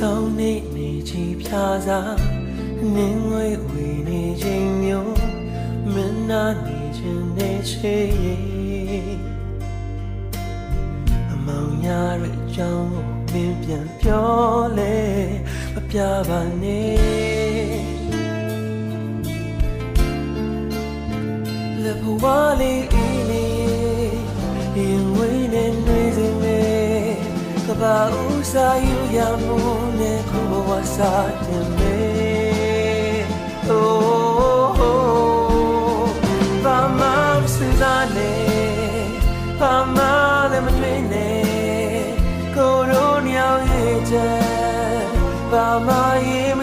ဆောင်နေချီဖြာစားနင်းငွေဝေနေခြင်းမျိုးမနာနေခြင်းနဲ့ချေအမောင်ရတဲ့အကြောင်းကိုမင်းပြန်ပြောလေမပြပါနဲ့လက်ဘဝလေးအင်းလေးရင်ဝေးနေနေစေမယ်ကဘာဥစားယူရမှုနဲ့ခုဘဝစားတင်မယ်ဘာမှမစစားနဲ့ဘာမှလည်းမတွေ့နဲ့ကိုရိုးညောင်ရဲ့ချမ်းဘာမှရေမ